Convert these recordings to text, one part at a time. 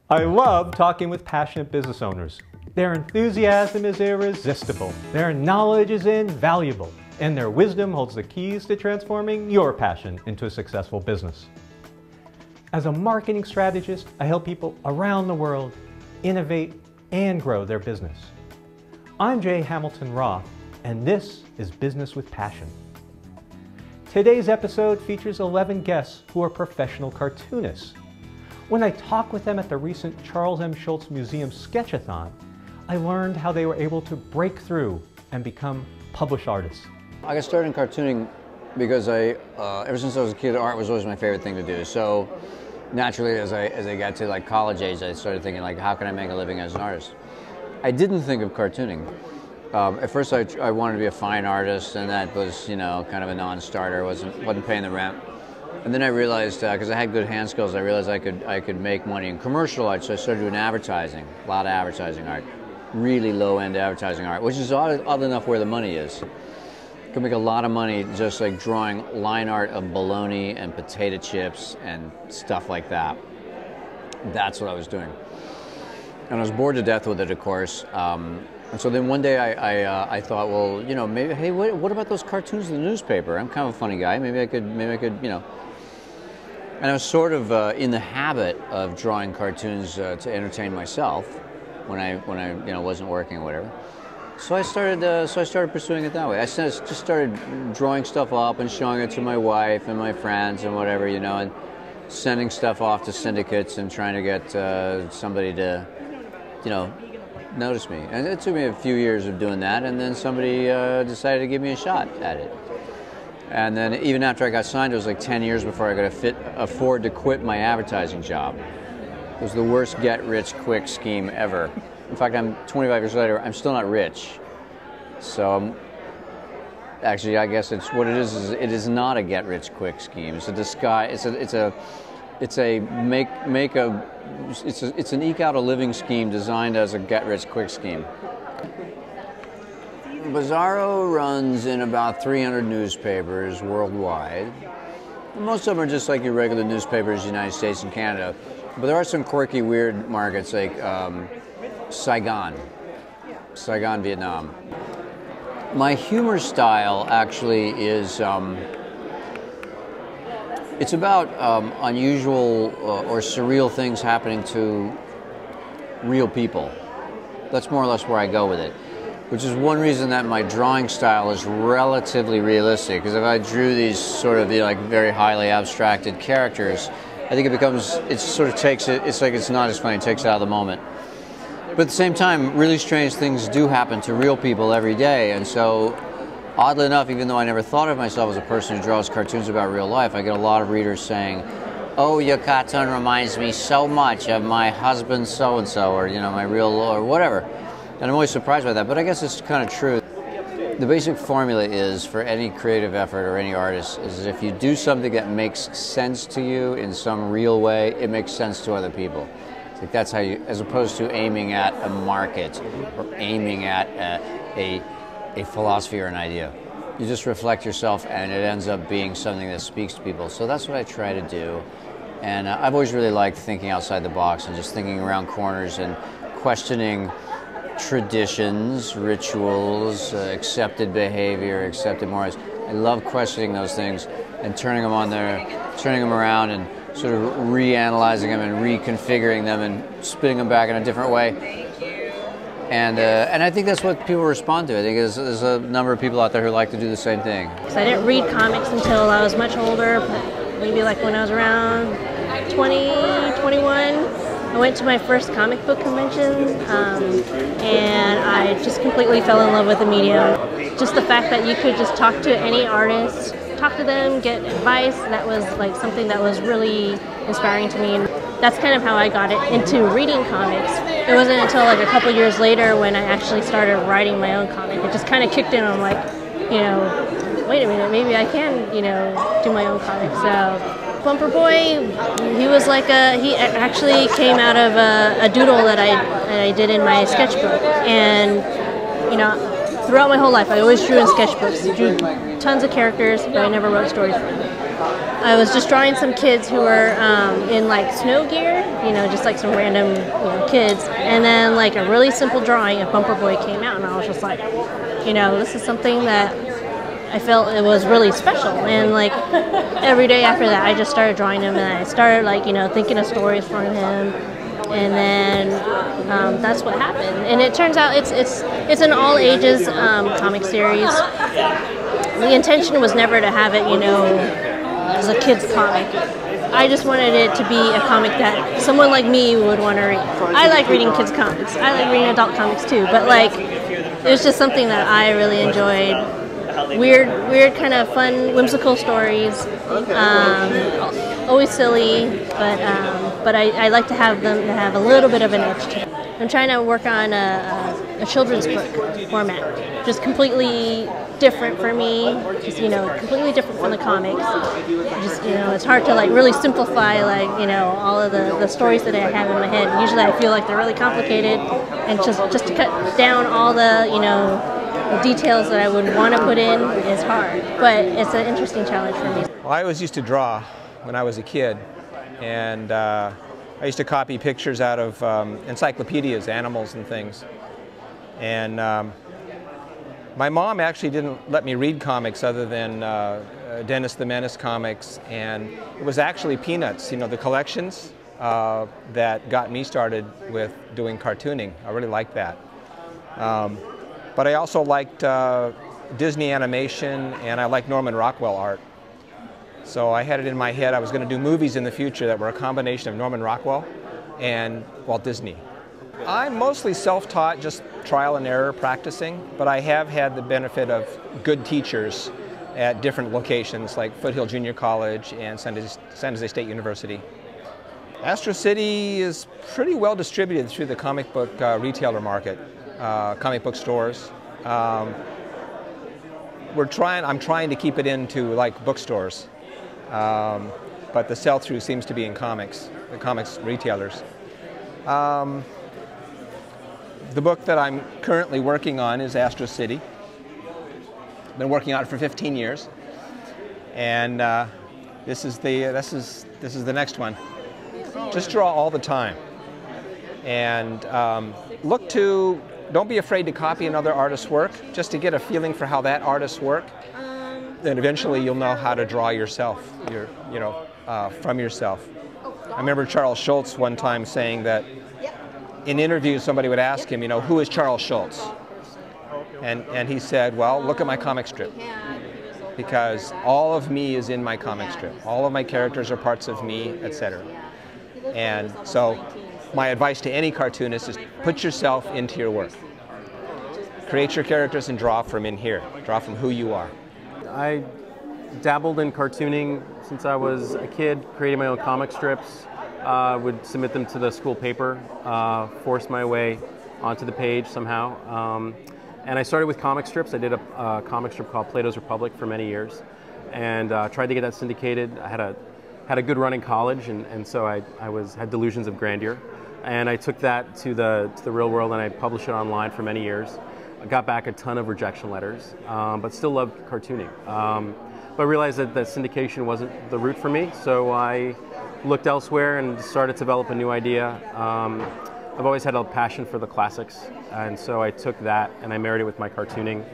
I love talking with passionate business owners. Their enthusiasm is irresistible, their knowledge is invaluable, and their wisdom holds the keys to transforming your passion into a successful business. As a marketing strategist, I help people around the world innovate and grow their business. I'm Jay Hamilton Roth, and this is Business with Passion. Today's episode features 11 guests who are professional cartoonists. When I talked with them at the recent Charles M. Schulz Museum Sketch-a-Thon, I learned how they were able to break through and become published artists. I got started in cartooning because ever since I was a kid, art was always my favorite thing to do. So naturally, as I got to like college age, I started thinking like, how can I make a living as an artist? I didn't think of cartooning. At first, I wanted to be a fine artist, and that was, you know, kind of a non-starter. wasn't paying the rent. And then I realized, because I had good hand skills, I realized I could make money in commercial art. So I started doing advertising, a lot of advertising art, really low-end advertising art, which is odd enough where the money is. You can make a lot of money just like drawing line art of bologna and potato chips and stuff like that. That's what I was doing. And I was bored to death with it, of course. And so then one day I thought, well, you know, maybe, hey, what about those cartoons in the newspaper? I'm kind of a funny guy. Maybe I could, you know. And I was sort of in the habit of drawing cartoons to entertain myself when I you know, wasn't working or whatever. So I started pursuing it that way. I just started drawing stuff up and showing it to my wife and my friends and whatever, you know, and sending stuff off to syndicates and trying to get somebody to, you know, notice me. And it took me a few years of doing that, and then somebody decided to give me a shot at it. And then even after I got signed, it was like 10 years before I could afford to quit my advertising job. It was the worst get-rich-quick scheme ever. In fact, I'm 25 years later, I'm still not rich. So actually, I guess it's what it is it is not a get-rich-quick scheme. It's a disguise. It's an eke out a living scheme designed as a get-rich-quick scheme. Bizarro runs in about 300 newspapers worldwide. Most of them are just like your regular newspapers, United States and Canada. But there are some quirky, weird markets like Saigon, Vietnam. My humor style actually is, it's about unusual or surreal things happening to real people. That's more or less where I go with it. Which is one reason that my drawing style is relatively realistic. Because if I drew these sort of, you know, like very highly abstracted characters, I think it sort of takes it, it's like it's not as funny, it takes it out of the moment. But at the same time, really strange things do happen to real people every day. And so, oddly enough, even though I never thought of myself as a person who draws cartoons about real life, I get a lot of readers saying, oh, your cartoon reminds me so much of my husband so-and-so, or, you know, my real, or whatever. And I'm always surprised by that, but I guess it's kind of true. The basic formula is, for any creative effort or any artist, is if you do something that makes sense to you in some real way, it makes sense to other people. It's like that's how you, as opposed to aiming at a market or aiming at a philosophy or an idea. You just reflect yourself and it ends up being something that speaks to people. So that's what I try to do. And I've always really liked thinking outside the box and just thinking around corners and questioning traditions, rituals, accepted behavior, accepted mores. I love questioning those things and turning them around and sort of reanalyzing them and reconfiguring them and spinning them back in a different way. And I think that's what people respond to. I think there's a number of people out there who like to do the same thing. So I didn't read comics until I was much older, but maybe like when I was around 20, 21. I went to my first comic book convention, and I just completely fell in love with the medium. Just the fact that you could just talk to any artist, talk to them, get advice, that was like something that was really inspiring to me. And that's kind of how I got into reading comics. It wasn't until like a couple years later when I actually started writing my own comic. It just kind of kicked in. I'm like, you know, wait a minute, maybe I can, you know, do my own comic. So Bumperboy, he was like he actually came out of a doodle that I did in my sketchbook. And, you know, throughout my whole life, I always drew in sketchbooks. I drew tons of characters, but I never wrote stories for them. I was just drawing some kids who were in like snow gear, you know, just like some random, you know, kids. And then like a really simple drawing of Bumperboy came out, and I was just like, you know, this is something that I felt it was really special. And like every day after that, I just started drawing him, and I started like, you know, thinking of stories for him. And then that's what happened. And it turns out it's an all ages comic series. The intention was never to have it, you know, as a kid's comic. I just wanted it to be a comic that someone like me would want to read. I like reading kids comics. I like reading adult comics too. But like, it was just something that I really enjoyed. Weird kind of fun, whimsical stories. Always silly, but I like to have them to have a little bit of an edge to them. I'm trying to work on a children's book format, just completely different for me, just, you know, completely different from the comics. Just, you know, it's hard to like really simplify, like, you know, all of the stories that I have in my head. Usually I feel like they're really complicated, and just to cut down all the, you know, the details that I would want to put in is hard, but it's an interesting challenge for me. Well, I always used to draw when I was a kid, and I used to copy pictures out of encyclopedias, animals and things. And my mom actually didn't let me read comics other than Dennis the Menace comics, and it was actually Peanuts, you know, the collections that got me started with doing cartooning. I really liked that. But I also liked Disney animation, and I liked Norman Rockwell art. So I had it in my head I was going to do movies in the future that were a combination of Norman Rockwell and Walt Disney. I'm mostly self-taught, just trial and error practicing, but I have had the benefit of good teachers at different locations like Foothill Junior College and San Jose State University. Astro City is pretty well distributed through the comic book retailer market, comic book stores. I'm trying to keep it into like bookstores, but the sell-through seems to be in comics, the comics retailers. The book that I'm currently working on is Astro City. I've been working on it for 15 years, and this is the next one. Just draw all the time, and don't be afraid to copy another artist's work, just to get a feeling for how that artist's work. Then eventually you'll know how to draw yourself, from yourself. I remember Charles Schulz one time saying that in interviews somebody would ask him, you know, who is Charles Schulz? And he said, well, look at my comic strip, because all of me is in my comic strip. All of my characters are parts of me, etc. And so my advice to any cartoonist is put yourself into your work. Create your characters and draw from in here. Draw from who you are. I dabbled in cartooning since I was a kid, creating my own comic strips. Would submit them to the school paper, force my way onto the page somehow. And I started with comic strips. I did a comic strip called Plato's Republic for many years, and tried to get that syndicated. I had a good run in college, and so I had delusions of grandeur. And I took that to the real world, and I published it online for many years. I got back a ton of rejection letters, but still loved cartooning. But I realized that syndication wasn't the route for me, so I looked elsewhere and started to develop a new idea. I've always had a passion for the classics, and so I took that and I married it with my cartooning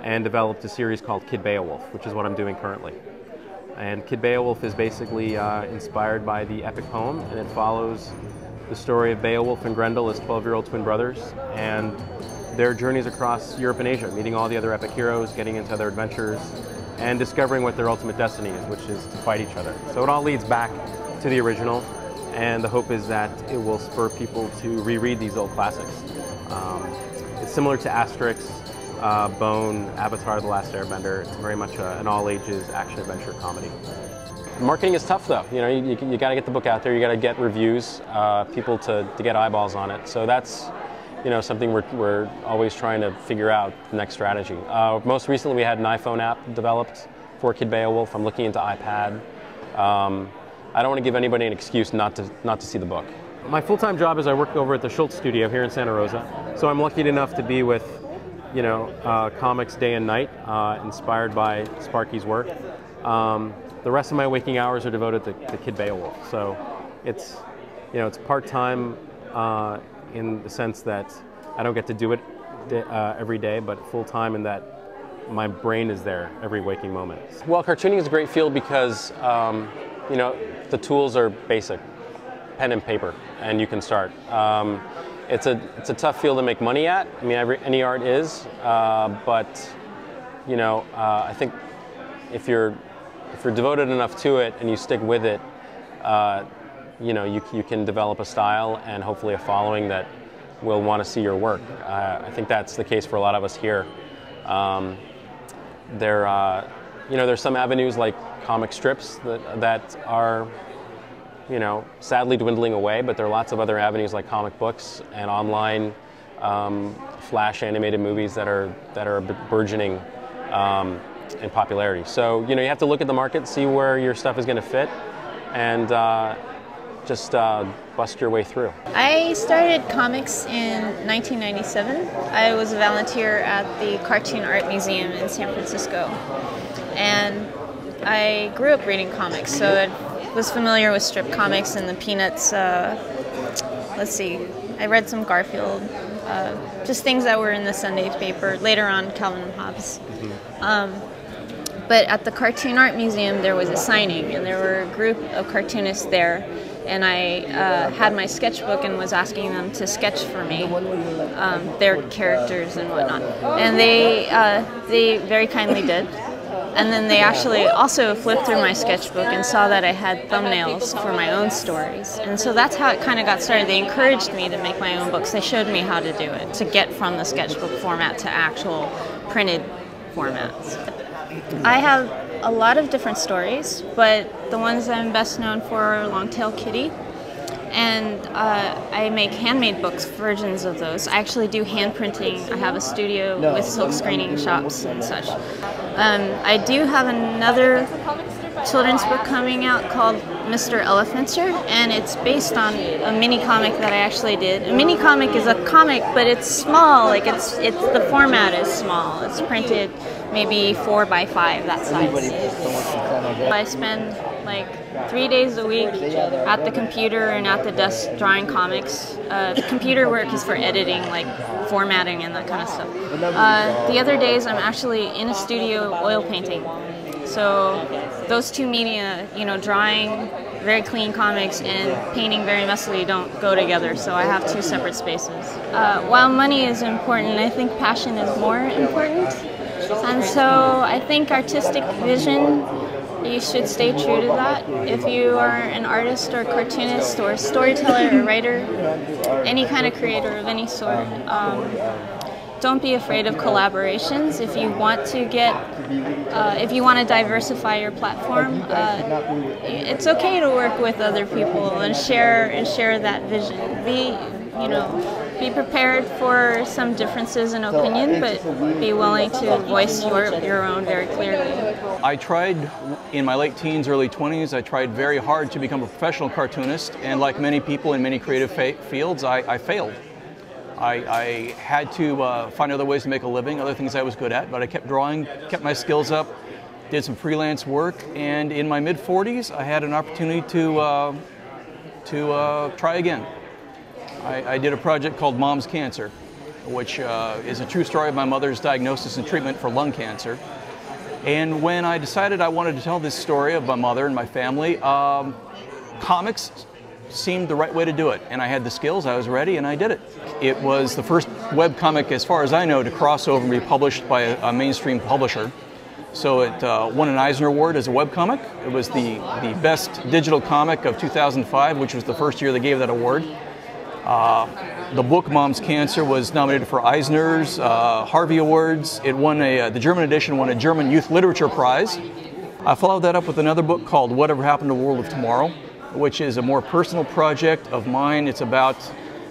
and developed a series called Kid Beowulf, which is what I'm doing currently. And Kid Beowulf is basically inspired by the epic poem, and it follows the story of Beowulf and Grendel as 12-year-old twin brothers, and their journeys across Europe and Asia, meeting all the other epic heroes, getting into their adventures, and discovering what their ultimate destiny is, which is to fight each other. So it all leads back to the original, and the hope is that it will spur people to reread these old classics. It's similar to Asterix, Bone, Avatar: The Last Airbender. It's very much an all-ages action-adventure comedy. Marketing is tough, though. You know, you got to get the book out there. You got to get reviews, people to get eyeballs on it. So that's, you know, something we're always trying to figure out the next strategy. Most recently, we had an iPhone app developed for Kid Beowulf. I'm looking into iPad. I don't want to give anybody an excuse not to see the book. My full-time job is I work over at the Schulz studio here in Santa Rosa. So I'm lucky enough to be with, you know, comics day and night, inspired by Sparky's work. The rest of my waking hours are devoted to Kid Beowulf. So it's you know, it's part-time in the sense that I don't get to do it every day, but full-time in that my brain is there every waking moment. Well, cartooning is a great field because, you know, the tools are basic, pen and paper, and you can start. It's a tough field to make money at. I mean, any art is, but you know, I think if you're devoted enough to it and you stick with it, you know, you can develop a style and hopefully a following that will want to see your work. I think that's the case for a lot of us here. You know, there's some avenues like comic strips that are, you know, sadly dwindling away, but there are lots of other avenues like comic books and online flash animated movies that are burgeoning in popularity. So, you know, you have to look at the market, see where your stuff is going to fit, and just bust your way through. I started comics in 1997. I was a volunteer at the Cartoon Art Museum in San Francisco. And I grew up reading comics, so I was familiar with strip comics and the Peanuts. Let's see, I read some Garfield, just things that were in the Sunday paper, later on Calvin and Hobbes. But at the Cartoon Art Museum there was a signing, and there were a group of cartoonists there, and I had my sketchbook and was asking them to sketch for me their characters and whatnot. And they very kindly did. And then they actually also flipped through my sketchbook and saw that I had thumbnails for my own stories. And so that's how it kind of got started. They encouraged me to make my own books. They showed me how to do it, to get from the sketchbook format to actual printed formats. I have a lot of different stories, but the ones I'm best known for are Longtail Kitty. And I make handmade books, versions of those. I actually do hand printing. I have a studio with silk screening shops and such. I do have another children's book coming out called Mr. Elephantster, and it's based on a mini comic that I actually did. A mini comic is a comic, but it's small. Like it's the format is small. It's printed maybe 4 by 5, that size. I spend like 3 days a week at the computer and at the desk drawing comics. The computer work is for editing, like formatting and that kind of stuff. The other days I'm actually in a studio oil painting. So those two media, you know, drawing very clean comics and painting very messily don't go together, so I have 2 separate spaces. While money is important, I think passion is more important. And so I think artistic vision, you should stay true to that. If you are an artist or cartoonist or storyteller or writer, any kind of creator of any sort, don't be afraid of collaborations. If you want to if you want to diversify your platform, it's okay to work with other people and share that vision. Be prepared for some differences in opinion, but be willing to voice your own very clearly. I tried in my late teens, early 20s, I tried very hard to become a professional cartoonist, and like many people in many creative fields, I failed. I had to find other ways to make a living, other things I was good at, but I kept drawing, kept my skills up, did some freelance work, and in my mid-40s, I had an opportunity to try again. I did a project called Mom's Cancer, which is a true story of my mother's diagnosis and treatment for lung cancer. And when I decided I wanted to tell this story of my mother and my family, comics seemed the right way to do it. And I had the skills, I was ready, and I did it. It was the first webcomic, as far as I know, to cross over and be published by a mainstream publisher. So it won an Eisner Award as a webcomic. It was the best digital comic of 2005, which was the first year they gave that award. The book, Mom's Cancer, was nominated for Eisner's, Harvey Awards. It won the German edition won a German Youth Literature Prize. I followed that up with another book called Whatever Happened to the World of Tomorrow, which is a more personal project of mine. It's about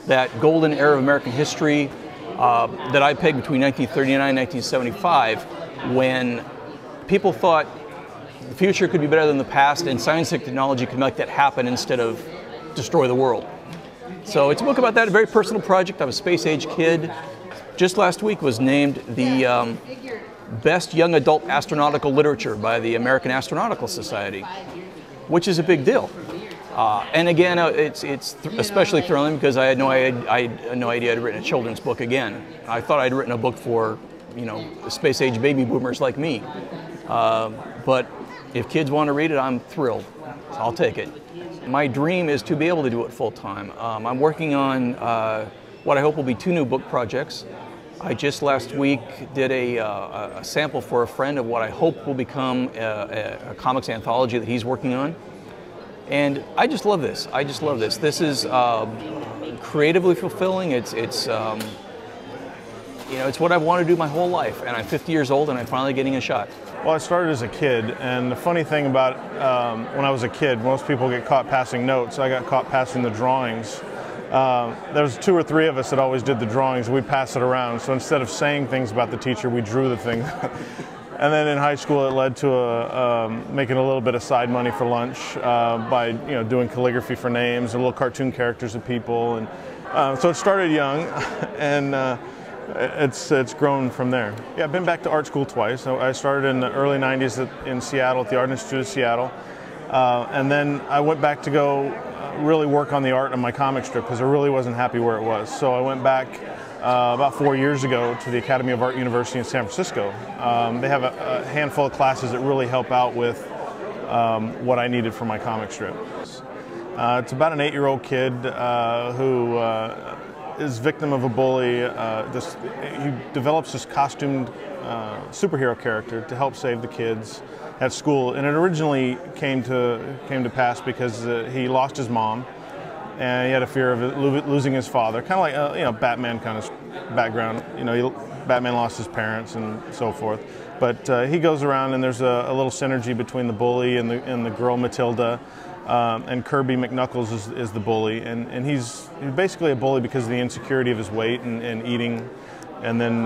that golden era of American history that I pegged between 1939 and 1975, when people thought the future could be better than the past and science and technology could make that happen instead of destroy the world. So it's a book about that, a very personal project. I'm a space-age kid. Just last week was named the best young adult astronautical literature by the American Astronautical Society, which is a big deal. And again, it's especially thrilling because I had no idea I'd written a children's book again. I thought I'd written a book for, you know, space-age baby boomers like me. But if kids want to read it, I'm thrilled. So I'll take it. My dream is to be able to do it full-time. I'm working on what I hope will be 2 new book projects. I just last week did a sample for a friend of what I hope will become a comics anthology that he's working on. And I just love this. I just love this. This is creatively fulfilling. It's you know, it's what I've wanted to do my whole life. And I'm 50 years old and I'm finally getting a shot. Well, I started as a kid, and the funny thing about when I was a kid, most people get caught passing notes. I got caught passing the drawings. There was 2 or 3 of us that always did the drawings. We'd pass it around. So instead of saying things about the teacher, we drew the thing. And then in high school, it led to making a little bit of side money for lunch by doing calligraphy for names and little cartoon characters of people. And so it started young, and it's grown from there. Yeah, I've been back to art school twice. So I started in the early 90s in Seattle at the Art Institute of Seattle. And then I went back to go really work on the art of my comic strip because I really wasn't happy where it was. So I went back about 4 years ago to the Academy of Art University in San Francisco. They have a handful of classes that really help out with what I needed for my comic strip. It's about an 8-year-old kid who is victim of a bully. He develops this costumed superhero character to help save the kids at school, and it originally came to pass because he lost his mom, and he had a fear of losing his father, kind of like Batman kind of background. Batman lost his parents and so forth. But he goes around, and there's a little synergy between the bully and the girl Matilda. And Kirby McNuckles is the bully, and he's basically a bully because of the insecurity of his weight and eating. And then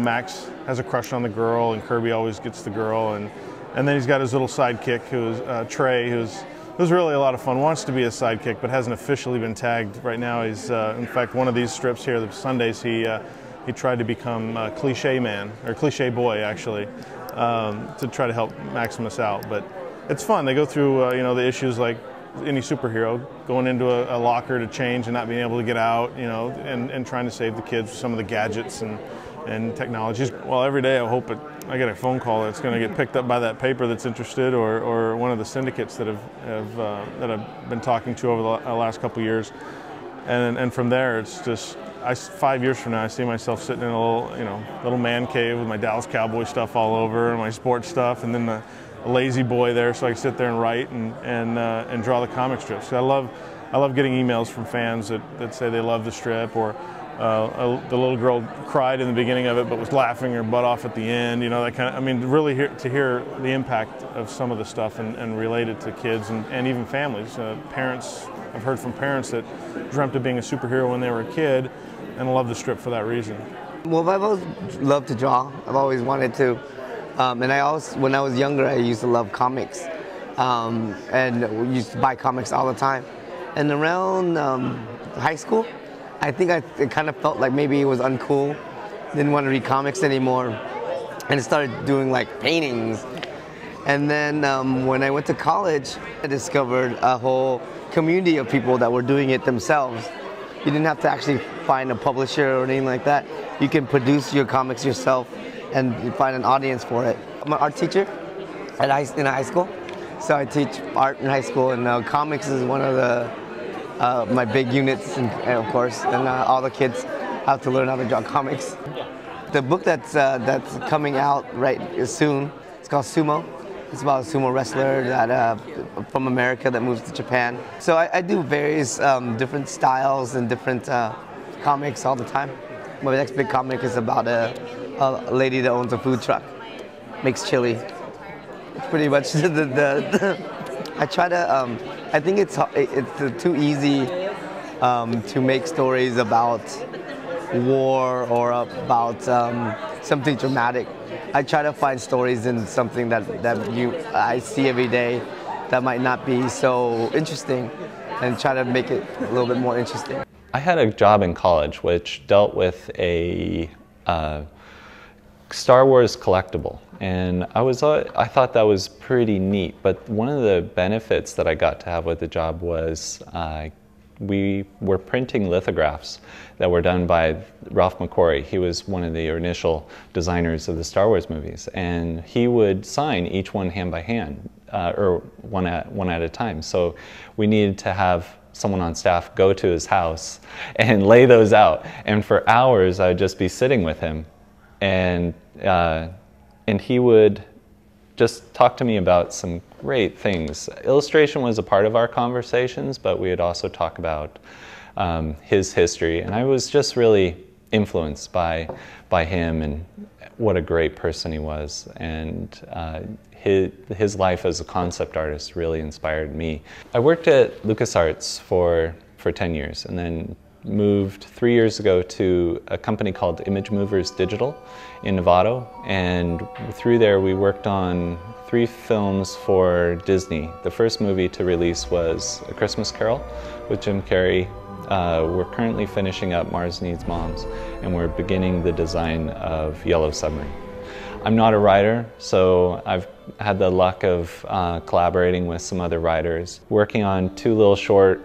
Max has a crush on the girl, and Kirby always gets the girl. And then he's got his little sidekick, who's Trey, who's really a lot of fun. Wants to be a sidekick, but hasn't officially been tagged right now. He's in fact, one of these strips here, the Sundays, he tried to become Cliche Man, or Cliche Boy actually, to try to help Maximus out. But it's fun. They go through the issues like any superhero, going into a locker to change and not being able to get out, and trying to save the kids with some of the gadgets and technologies. Well, every day I hope I get a phone call that's going to get picked up by that paper that's interested, or one of the syndicates that I've been talking to over the last couple of years, and from there it's just 5 years from now I see myself sitting in a little man cave with my Dallas Cowboy stuff all over and my sports stuff, and then a lazy boy there so I can sit there and write and draw the comic strips. I love getting emails from fans that say they love the strip, or the little girl cried in the beginning of it but was laughing her butt off at the end, that kind of, I mean, really to hear the impact of some of the stuff and relate it to kids and even families. Parents, I've heard from parents that dreamt of being a superhero when they were a kid and love the strip for that reason. Well, I've always loved to draw. I've always wanted to. And when I was younger, I used to love comics, and we used to buy comics all the time. And around high school, I think it kind of felt like maybe it was uncool, didn't want to read comics anymore, and started doing like paintings. And then when I went to college, I discovered a whole community of people that were doing it themselves. You didn't have to actually find a publisher or anything like that. You can produce your comics yourself and you find an audience for it. I'm an art teacher in high school, so I teach art in high school, and comics is one of my big units, and of course, and all the kids have to learn how to draw comics. The book that's coming out soon, it's called Sumo. It's about a sumo wrestler that from America that moves to Japan. So I do various different styles and different comics all the time. My next big comic is about a lady that owns a food truck, makes chili. It's pretty much I try to. I think it's too easy to make stories about war or about something dramatic. I try to find stories in something that I see every day that might not be so interesting, and try to make it a little bit more interesting. I had a job in college which dealt with a Star Wars collectible, and I thought that was pretty neat. But one of the benefits that I got to have with the job was we were printing lithographs that were done by Ralph McQuarrie. He was one of the initial designers of the Star Wars movies, and he would sign each one hand by hand, or one at a time. So we needed to have someone on staff go to his house and lay those out, and for hours I would just be sitting with him. And he would just talk to me about some great things. Illustration was a part of our conversations, but we would also talk about his history. And I was just really influenced by him and what a great person he was. And his life as a concept artist really inspired me. I worked at LucasArts for 10 years, and then moved 3 years ago to a company called Image Movers Digital in Novato, and through there we worked on 3 films for Disney. The first movie to release was A Christmas Carol with Jim Carrey. We're currently finishing up Mars Needs Moms, and we're beginning the design of Yellow Submarine. I'm not a writer, so I've had the luck of collaborating with some other writers, working on 2 little short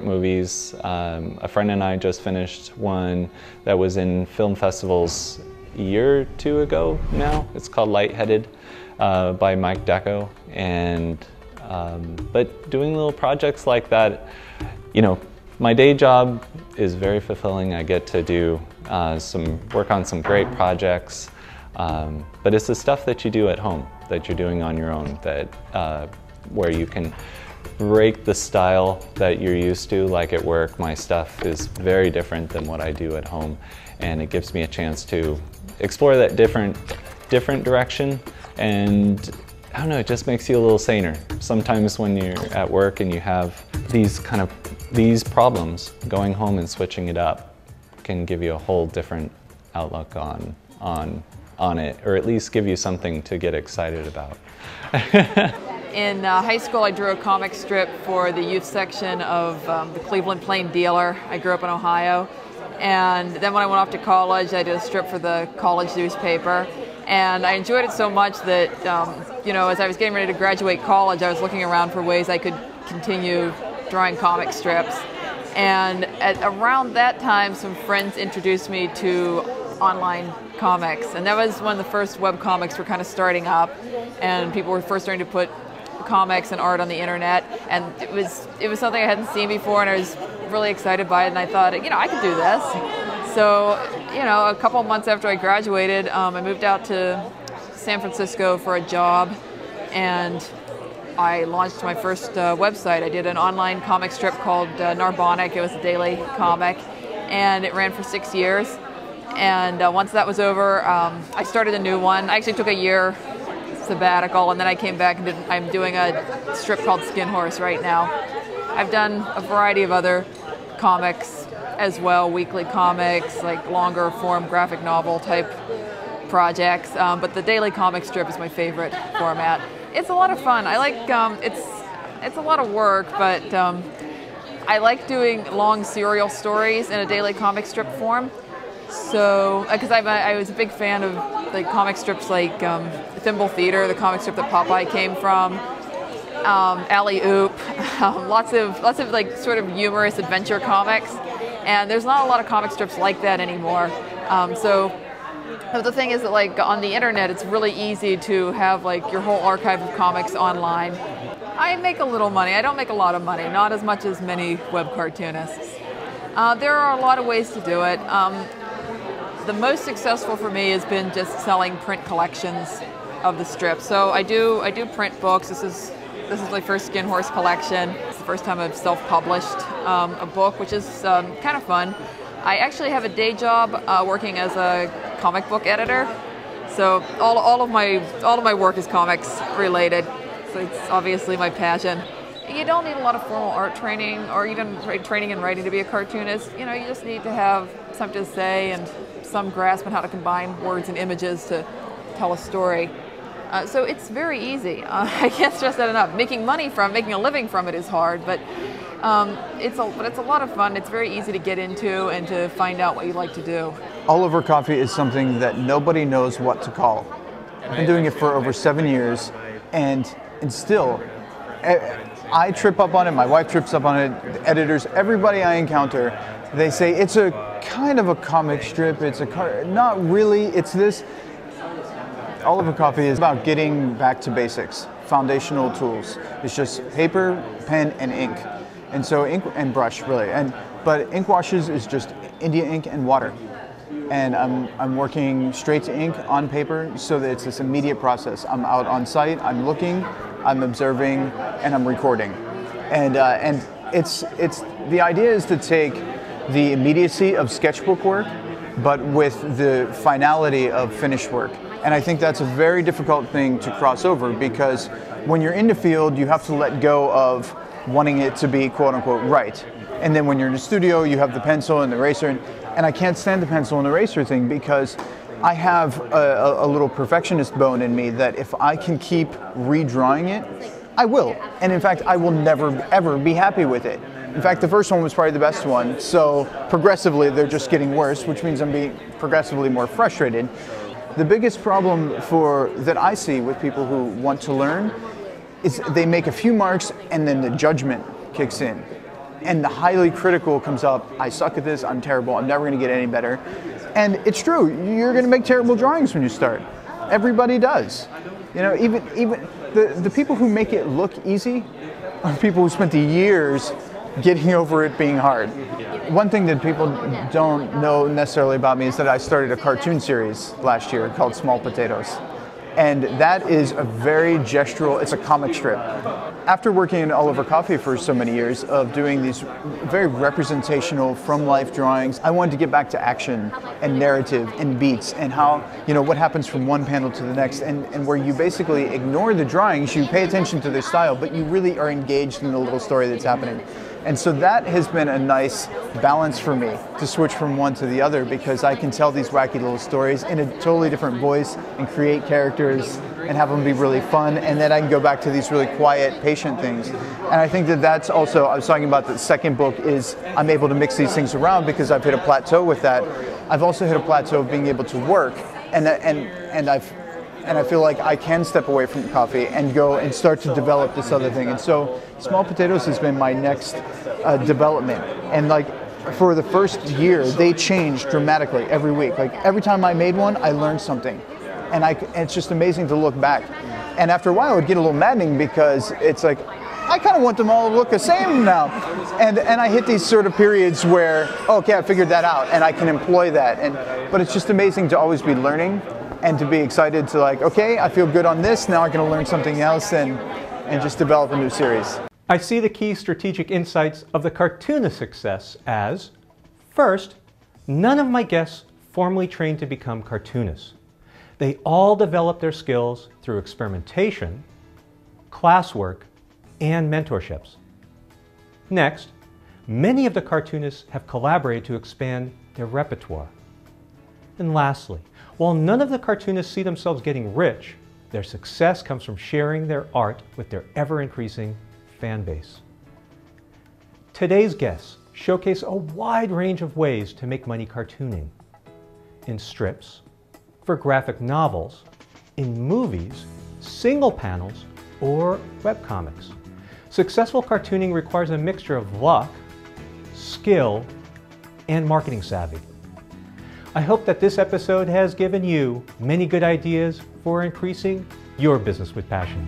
movies. A friend and I just finished one that was in film festivals a year or 2 ago now. It's called Lightheaded by Mike Deco. And but doing little projects like that, you know, my day job is very fulfilling. I get to do work on some great projects, but it's the stuff that you do at home, that you're doing on your own, that where you can break the style that you're used to. Like at work, my stuff is very different than what I do at home, and it gives me a chance to explore that different direction, and I don't know, it just makes you a little saner. Sometimes when you're at work and you have these problems, going home and switching it up can give you a whole different outlook on it, or at least give you something to get excited about. In high school, I drew a comic strip for the youth section of the Cleveland Plain Dealer. I grew up in Ohio. And then when I went off to college, I did a strip for the college newspaper. And I enjoyed it so much that, you know, as I was getting ready to graduate college, I was looking around for ways I could continue drawing comic strips. And around that time, some friends introduced me to online comics. And that was when the first web comics were kind of starting up, and people were first starting to put comics and art on the internet, and it was something I hadn't seen before, and I was really excited by it, and I thought, you know, I could do this. So, you know, a couple of months after I graduated, I moved out to San Francisco for a job, and I launched my first website. I did an online comic strip called Narbonic. It was a daily comic, and it ran for 6 years. And once that was over, I started a new one. I actually took a year sabbatical, and then I came back and I'm doing a strip called Skin Horse right now. I've done a variety of other comics as well, weekly comics, like longer form graphic novel type projects, but the daily comic strip is my favorite format. It's a lot of fun. I like, it's a lot of work, but I like doing long serial stories in a daily comic strip form. So, because I was a big fan of like comic strips like Thimble Theater, the comic strip that Popeye came from, Alley Oop, lots of like sort of humorous adventure comics, and there's not a lot of comic strips like that anymore. So the thing is that like on the internet, it's really easy to have like your whole archive of comics online. I make a little money. I don't make a lot of money, not as much as many web cartoonists. There are a lot of ways to do it. The most successful for me has been just selling print collections of the strips. So I do print books. This is my first Skin Horse collection. It's the first time I've self-published a book, which is kind of fun. I actually have a day job working as a comic book editor. So all of my work is comics related. So it's obviously my passion. You don't need a lot of formal art training or even training in writing to be a cartoonist. You know, you just need to have something to say and some grasp on how to combine words and images to tell a story. So it's very easy. I can't stress that enough. Making a living from it is hard, but it's a lot of fun. It's very easy to get into and to find out what you like to do. All Over Coffee is something that nobody knows what to call. I've been doing it for over 7 years, and still, I trip up on it, my wife trips up on it, the editors, everybody I encounter, they say it's a kind of a comic strip, not really, it's this. All Over Coffee is about getting back to basics, foundational tools. It's just paper, pen, and ink. And so ink and brush, really. But ink washes is just India ink and water. And I'm working straight to ink on paper so that it's this immediate process. I'm out on site, I'm looking, I'm observing, and I'm recording. And it's the idea is to take the immediacy of sketchbook work, but with the finality of finished work. And I think that's a very difficult thing to cross over, because when you're in the field, you have to let go of wanting it to be quote unquote right. And then when you're in the studio, you have the pencil and the eraser. And I can't stand the pencil and eraser thing, because I have a little perfectionist bone in me that if I can keep redrawing it, I will. And in fact, I will never ever be happy with it. In fact, the first one was probably the best one. So progressively, they're just getting worse, which means I'm being progressively more frustrated. The biggest problem that I see with people who want to learn is they make a few marks and then the judgment kicks in. And the highly critical comes up, I suck at this, I'm terrible, I'm never gonna get any better. And it's true, you're gonna make terrible drawings when you start. Everybody does. You know, even the people who make it look easy are people who spent the years getting over it being hard. One thing that people don't know necessarily about me is that I started a cartoon series last year called Small Potatoes. And that is a very gestural, it's a comic strip. After working in All Over Coffee for so many years of doing these very representational from life drawings, I wanted to get back to action and narrative and beats and how, you know, what happens from one panel to the next, and where you basically ignore the drawings, you pay attention to their style, but you really are engaged in the little story that's happening. And so that has been a nice balance for me to switch from one to the other, because I can tell these wacky little stories in a totally different voice and create characters and have them be really fun, and then I can go back to these really quiet, patient things. And I think that that's also, I was talking about the second book, is I'm able to mix these things around because I've hit a plateau with that. I've also hit a plateau of being able to work, and I feel like I can step away from coffee and go and start to develop this other thing. And so Small Potatoes has been my next development. And like for the first year, they changed dramatically every week. Like every time I made one, I learned something. And it's just amazing to look back. And after a while, it would get a little maddening, because it's like, I kind of want them all to look the same now. And I hit these sort of periods where, okay, I figured that out and I can employ that. But it's just amazing to always be learning and to be excited to like, okay, I feel good on this, now I'm gonna learn something else and just develop a new series. I see the key strategic insights of the Cartoonist success as, first, none of my guests formally trained to become cartoonists. They all developed their skills through experimentation, classwork, and mentorships. Next, many of the cartoonists have collaborated to expand their repertoire. And lastly, while none of the cartoonists see themselves getting rich, their success comes from sharing their art with their ever-increasing fan base. Today's guests showcase a wide range of ways to make money cartooning. In strips, for graphic novels, in movies, single panels, or webcomics. Successful cartooning requires a mixture of luck, skill, and marketing savvy. I hope that this episode has given you many good ideas for increasing your business with passion.